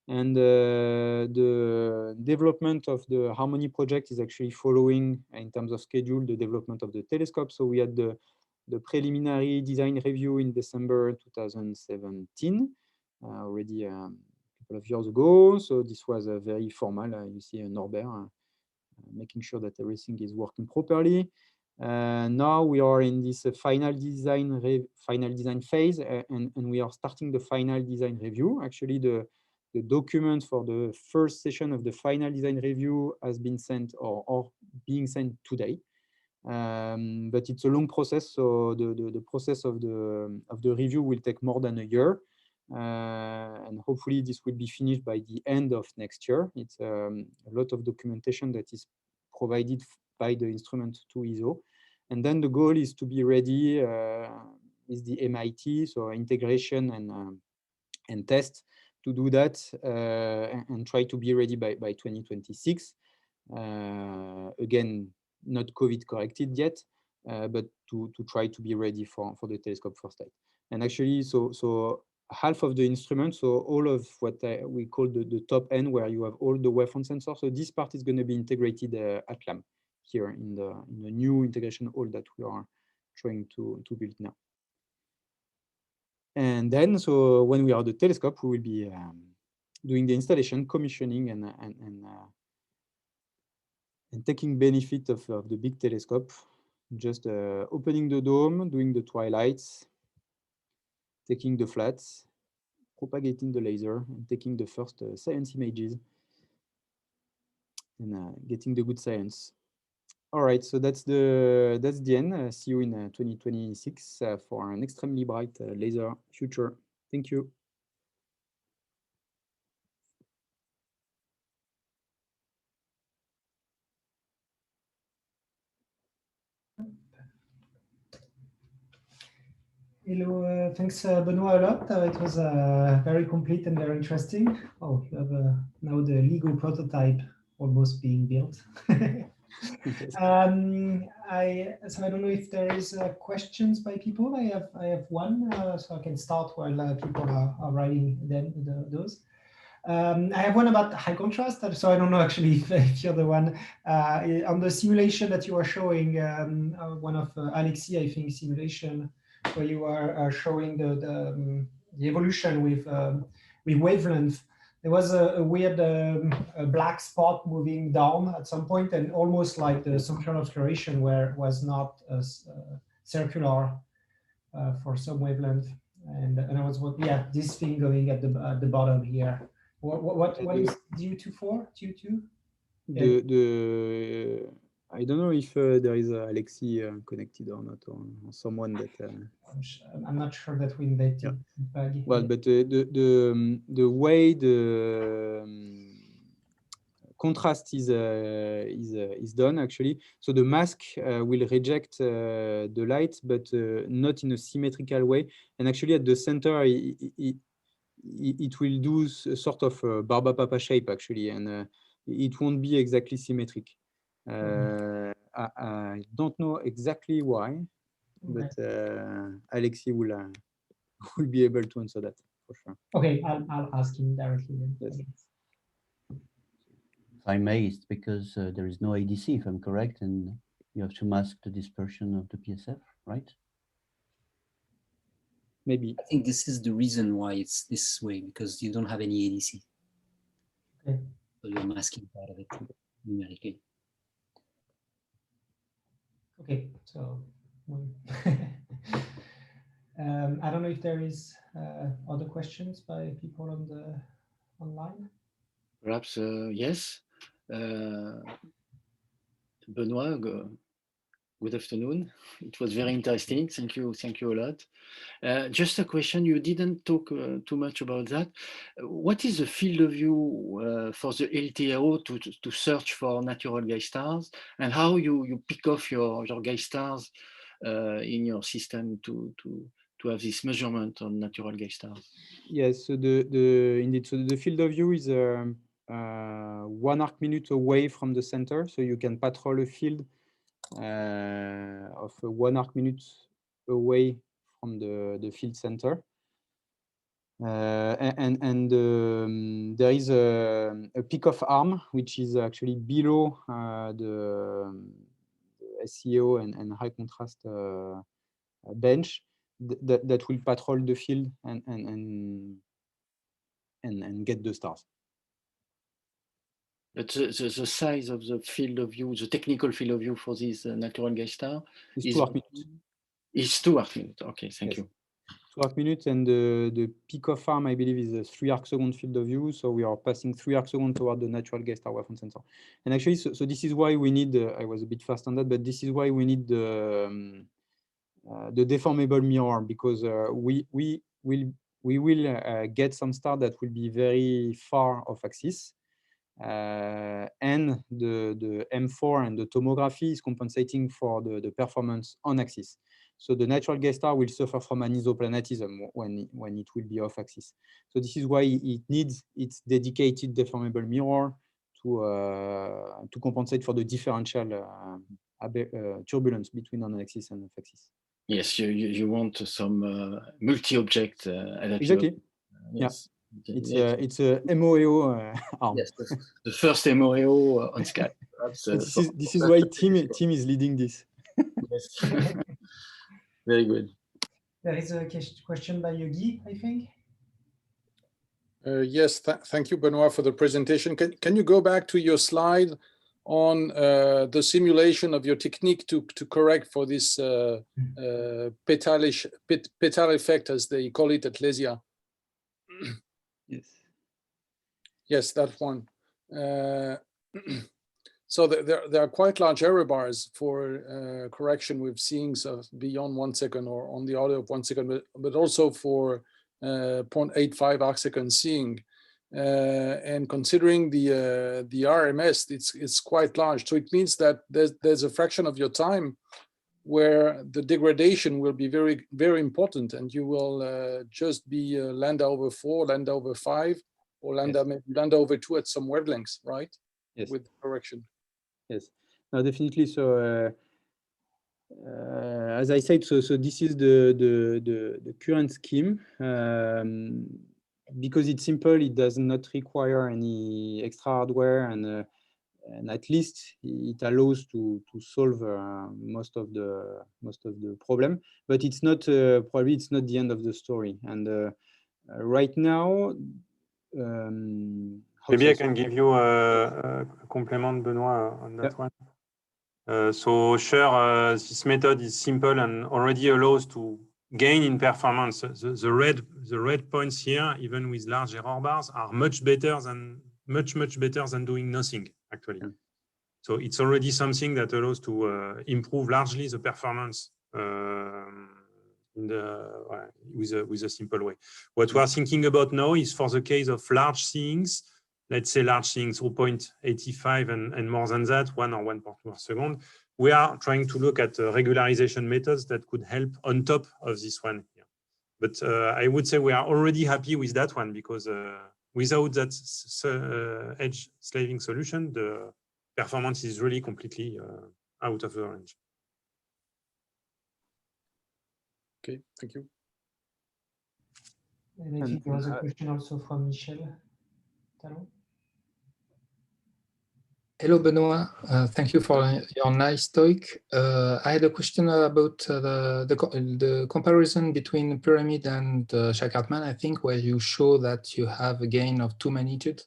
And the development of the Harmony project is actually following, in terms of schedule, the development of the telescope. So we had the preliminary design review in December 2017, already a couple of years ago. So this was very formal. You see Norbert making sure that everything is working properly. Now we are in this final design phase, and we are starting the final design review. Actually, the document for the first session of the final design review has been sent or being sent today. But it's a long process, so the process of the review will take more than a year, and hopefully this will be finished by the end of next year. It's a lot of documentation that is provided by the instrument to ESO, and then the goal is to be ready with the MIT, so integration and test to do that and try to be ready by 2026. Again, not COVID corrected yet, but to try to be ready for the telescope first light. And actually, so half of the instruments, so all of what we call the top end, where you have all the wavefront sensors. So this part is going to be integrated at LAM here in the new integration hall that we are trying to build now. And then, so when we are the telescope, we will be doing the installation, commissioning, and taking benefit of the big telescope, just opening the dome, doing the twilights, taking the flats, propagating the laser, and taking the first science images, and getting the good science. All right, so that's the end. See you in 2026 for an extremely bright laser future. Thank you. Hello, thanks Benoit a lot. It was very complete and very interesting. Oh, you have now the Lego prototype almost being built. So I don't know if there is questions by people. I have one, so I can start while people are writing those. I have one about high contrast, so I don't know actually if you're the one. On the simulation that you are showing, one of Alexi, I think, simulation, where you are showing the evolution with wavelength. There was a weird a black spot moving down at some point, and almost like the central obscuration where it was not circular for some wavelength. And I was, yeah, this thing going at the bottom here. What is due to? I don't know if there is Alexi connected or not, or someone that. I'm not sure that we invited. Yeah. Well, but the way contrast is done actually. So the mask will reject the light, but not in a symmetrical way. And actually at the center, it will do a sort of Barba Papa shape actually, and it won't be exactly symmetric. I don't know exactly why, but Alexis will be able to answer that for sure. Okay, I'll ask him directly then. Yes. If I may, it's because there is no ADC, if I'm correct, and you have to mask the dispersion of the PSF, right? Maybe. I think this is the reason why it's this way, because you don't have any ADC. Okay. So you're masking part of it numerically. Okay, so I don't know if there is other questions by people on the online. Perhaps yes. Benoit, good afternoon. It was very interesting. Thank you a lot. Just a question, you didn't talk too much about that. What is the field of view for the LTRO to search for natural gas stars, and how you pick off your gas stars in your system to have this measurement on natural gas stars? Yes, so indeed, so the field of view is 1 arc minute away from the center, so you can patrol a field of 1 arc minute away from the field center. And there is a pick-off arm, which is actually below the SCO and high contrast bench that will patrol the field and get the stars. But the size of the field of view, the technical field of view for this natural gas star is 2 arc minutes. Is 2 arc minutes. Okay, thank you. 2 arc minutes, and the peak-off arm, I believe, is a 3 arc second field of view. So we are passing 3 arc second toward the natural gas star wavefront sensor. And actually, so this is why we need, I was a bit fast on that, but this is why we need the deformable mirror, because we will get some star that will be very far off axis. And the M4 and the tomography is compensating for the performance on axis. So the natural gas star will suffer from an isoplanatism when it will be off axis. So this is why it needs its dedicated deformable mirror to compensate for the differential turbulence between on axis and off axis. Yes, you want some multi-object adaptive. Exactly. Yes. Yeah. It's a MOEO arm. Yes, the first MOEO on Sky. This is why Tim is leading this. Yes. Very good. There is a question by Yogi, I think. Yes, thank you, Benoit, for the presentation. Can you go back to your slide on the simulation of your technique to correct for this petal effect, as they call it at LESIA? Yes. Yes, that one. So there are quite large error bars for correction with seeings of beyond 1 second or on the order of 1 second, but also for 0.85 arc second seeing. And considering the RMS, it's quite large. So it means that there's a fraction of your time where the degradation will be very, very important, and you will just be lambda over 4, lambda over 5, or lambda, maybe lambda over 2 at some wavelengths, right? Yes. With correction. Yes. No, definitely. So as I said, so this is the current scheme. Because it's simple, it does not require any extra hardware, and at least it allows to solve most of the problem. But it's not probably it's not the end of the story. And right now, maybe I can give you a compliment, Benoit, on that one. So sure, this method is simple and already allows to gain in performance. The red points here, even with large error bars, are much better than doing nothing, actually. Yeah. So it's already something that allows to improve largely the performance with a simple way. What we are thinking about now is for the case of large seeings, let's say, large seeing 0.85 and more than that, 1 or 1.2 per second. We are trying to look at regularization methods that could help on top of this one here. But I would say we are already happy with that one, because without that edge slaving solution, the performance is really completely out of the range. Okay, thank you. And I think there was a question also from Michel Talon. Hello, Benoit. Thank you for your nice talk. I had a question about the comparison between pyramid and Shah-Kartman, I think, where you show that you have a gain of 2 magnitude,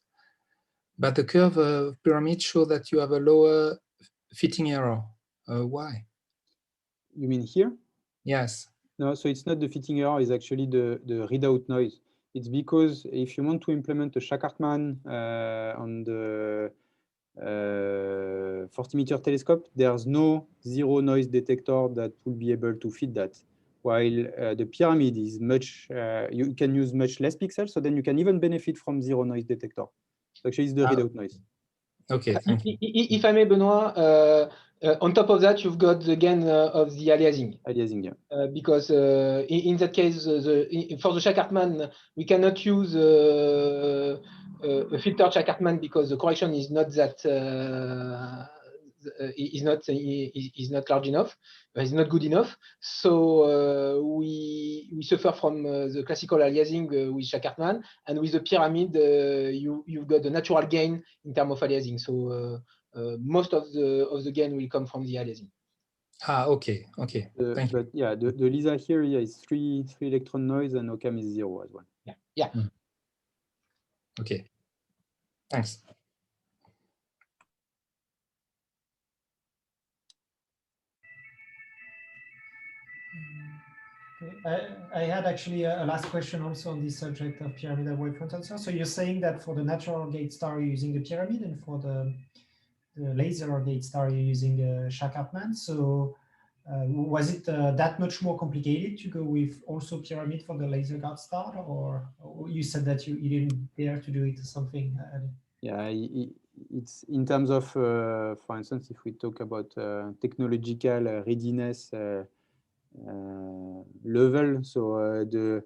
but the curve of pyramid show that you have a lower fitting error. Why? You mean here? Yes. No, so it's not the fitting error, it's actually the readout noise. It's because if you want to implement a Shah-Kartman on the 40-meter telescope, there's no zero noise detector that will be able to fit that. While the pyramid is much, you can use much less pixels, so then you can even benefit from zero noise detector. So actually, it's the readout noise. Okay, thank you. If I may, Benoit, on top of that, you've got the gain of the aliasing. Aliasing, yeah. Because in that case, for the Shah-Kartman, we cannot use a filtered Shah-Kartman because the correction is not that is not large enough, is not good enough. So we suffer from the classical aliasing with Shah-Kartman, and with the pyramid, you've got the natural gain in terms of aliasing. So most of the gain will come from the aliasing. Ah, okay, okay. Thank you. But yeah, the LISA here is three electron noise, and OCAM is 0 as well. Yeah, yeah. Okay, thanks. I had actually a last question also on this subject of pyramidal wavefront tensor. So you're saying that for the natural gate star, you're using the pyramid, and for the laser gate star, you're using Shah-Kartman. So was it that much more complicated to go with also pyramid for the laser guard star, or you said that you didn't dare to do it or something? Yeah, it's in terms of, for instance, if we talk about technological readiness level, so the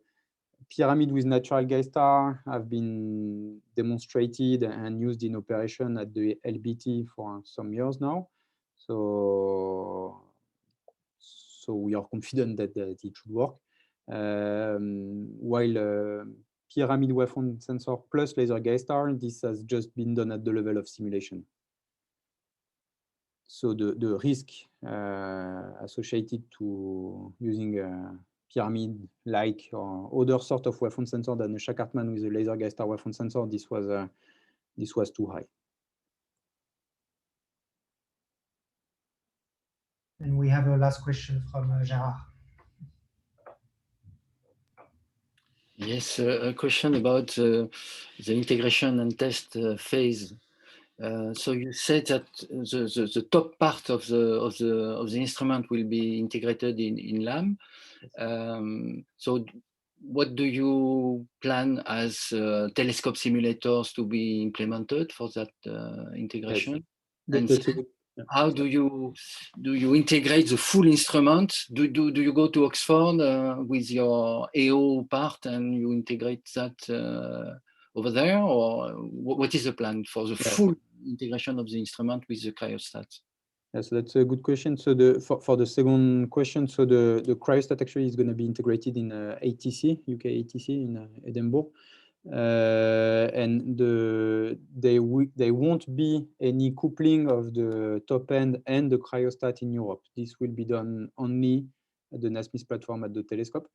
pyramid with natural gate star have been demonstrated and used in operation at the LBT for some years now. So we are confident that it should work. While pyramid wavefront sensor plus laser gate star, this has just been done at the level of simulation. So the risk associated to using a pyramid-like or other sort of wavefront sensor than a Shah-Kartman with a laser gate star wavefront sensor, this was too high. And we have a last question from Gerard. Yes, a question about the integration and test phase. So you said that the top part of the instrument will be integrated in LAM. So what do you plan as telescope simulators to be implemented for that integration? Yes. And how do you integrate the full instrument? Do you go to Oxford with your AO part and you integrate that over there, or what is the plan for the full integration of the instrument with the cryostat? Yeah, so that's a good question. So for the second question, so the cryostat actually is going to be integrated in ATC, UK ATC in Edinburgh. And there won't be any coupling of the top end and the cryostat in Europe. This will be done only at the NASMIS platform at the telescope.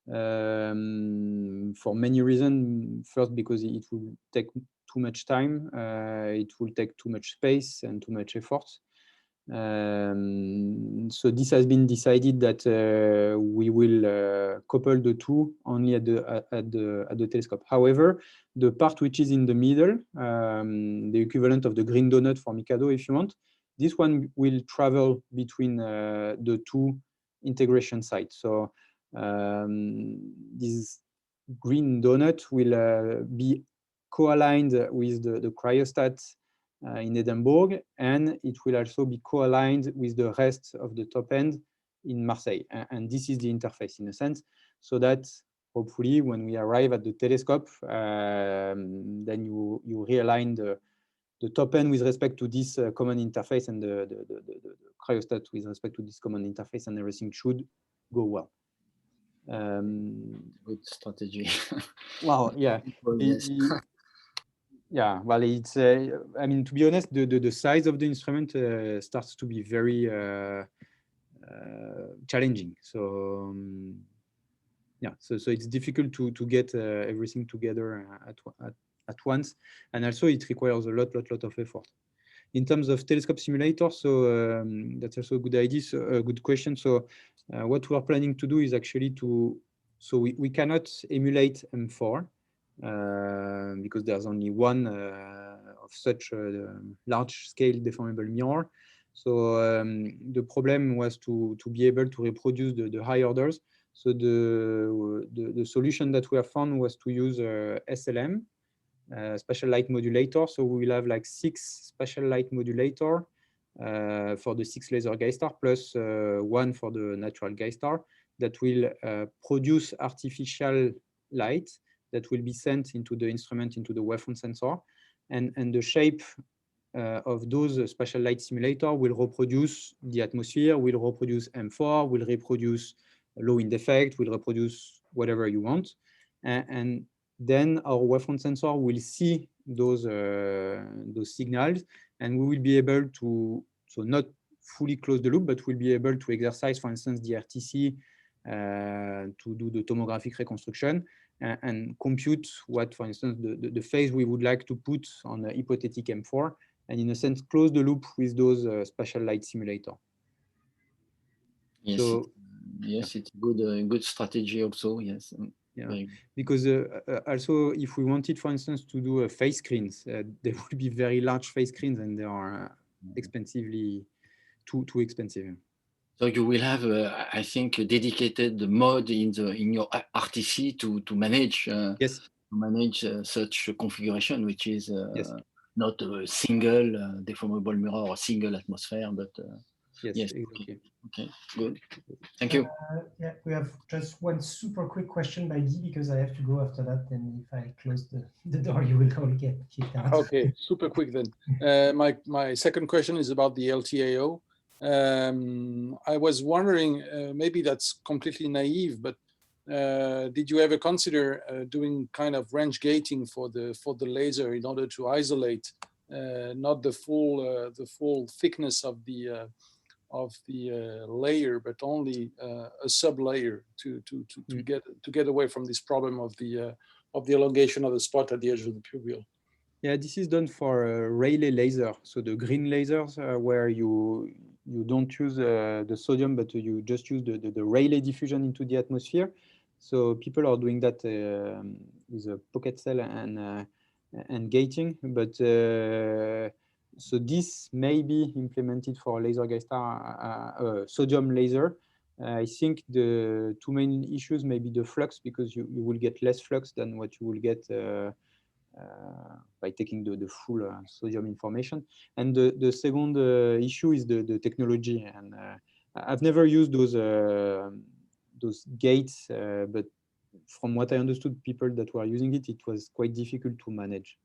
For many reasons. First, because it will take too much time, it will take too much space and too much effort. So this has been decided that we will couple the two only at the telescope. However, the part which is in the middle, the equivalent of the green donut for Mikado, if you want, this one will travel between the two integration sites. So this green donut will be co-aligned with the cryostat in Edinburgh, and it will also be co-aligned with the rest of the top end in Marseille. And this is the interface in a sense, so that hopefully when we arrive at the telescope, then you realign the top end with respect to this common interface and the cryostat with respect to this common interface, and everything should go well. Good strategy. Wow, yeah. Yes. Yeah, well, it's, I mean, to be honest, the size of the instrument starts to be very challenging. So, yeah, so it's difficult to get everything together at once. And also it requires a lot of effort. In terms of telescope simulator, so that's also a good idea, so a good question. So what we're planning to do is actually so we cannot emulate M4 because there's only one of such a large scale deformable mirror. So the problem was to be able to reproduce the high orders. So the solution that we have found was to use SLM, spatial light modulator. So we will have like 6 spatial light modulator for the 6 laser guide star plus 1 for the natural guide star that will produce artificial light that will be sent into the instrument, into the wavefront sensor. And the shape of those spatial light simulator will reproduce the atmosphere, will reproduce M4, will reproduce low wind effect, will reproduce whatever you want. And then our wavefront sensor will see those signals, and we will be able to, so not fully close the loop, but we'll be able to exercise, for instance, the RTC to do the tomographic reconstruction and compute what, for instance, the phase we would like to put on a hypothetic M4, and in a sense, close the loop with those spatial light simulator. Yes, So, yes, it's a good strategy also, yes. Yeah, because also if we wanted, for instance, to do phase screens, there would be very large phase screens, and they are expensively too expensive. So you will have, I think, a dedicated mode in your RTC to manage yes, to manage such a configuration, which is yes, not a single deformable mirror or single atmosphere, but yes, yes, exactly. Okay, good. Thank you. Yeah, we have just one super quick question by Guy, because I have to go after that. And if I close the door, you will all get kicked out. Okay, super quick then. My second question is about the LTAO. I was wondering, maybe that's completely naive, but did you ever consider doing kind of range gating for the laser in order to isolate not the full thickness of the layer, but only a sub-layer to get away from this problem of the elongation of the spot at the edge of the pupil? Yeah, this is done for Rayleigh laser, so the green lasers where you don't use the sodium, but you just use the Rayleigh diffusion into the atmosphere. So people are doing that with a pocket cell and gating, but so this may be implemented for laser guide star sodium laser. I think the two main issues may be the flux, because you will get less flux than what you will get by taking the full sodium information. And the second issue is the technology. And I've never used those gates, but from what I understood, people that were using it, it was quite difficult to manage.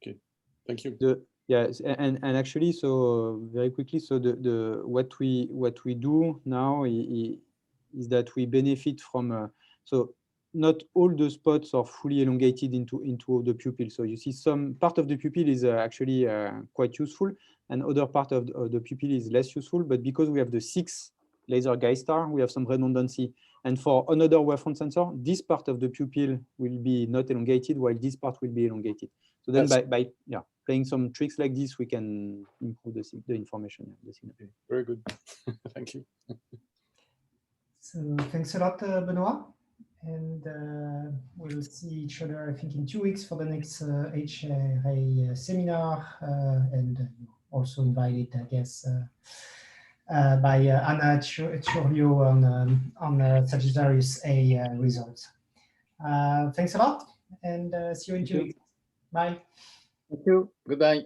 Okay, thank you. Yes, and actually, so very quickly, so what we do now is that we benefit from so not all the spots are fully elongated into the pupil. So you see some part of the pupil is actually quite useful, and other part of the pupil is less useful. But because we have the 6 laser guide star, we have some redundancy. And for another wavefront sensor, this part of the pupil will be not elongated, while this part will be elongated. So then by playing some tricks like this, we can improve the information. The signal. Very good. Thank you. So thanks a lot, Benoit. And we'll see each other, I think, in 2 weeks for the next HRA seminar, and also invited, I guess, by Anna Ciurlio on Sagittarius A results. Thanks a lot. and see you in Thank 2 you. weeks. Bye. Thank you. Goodbye.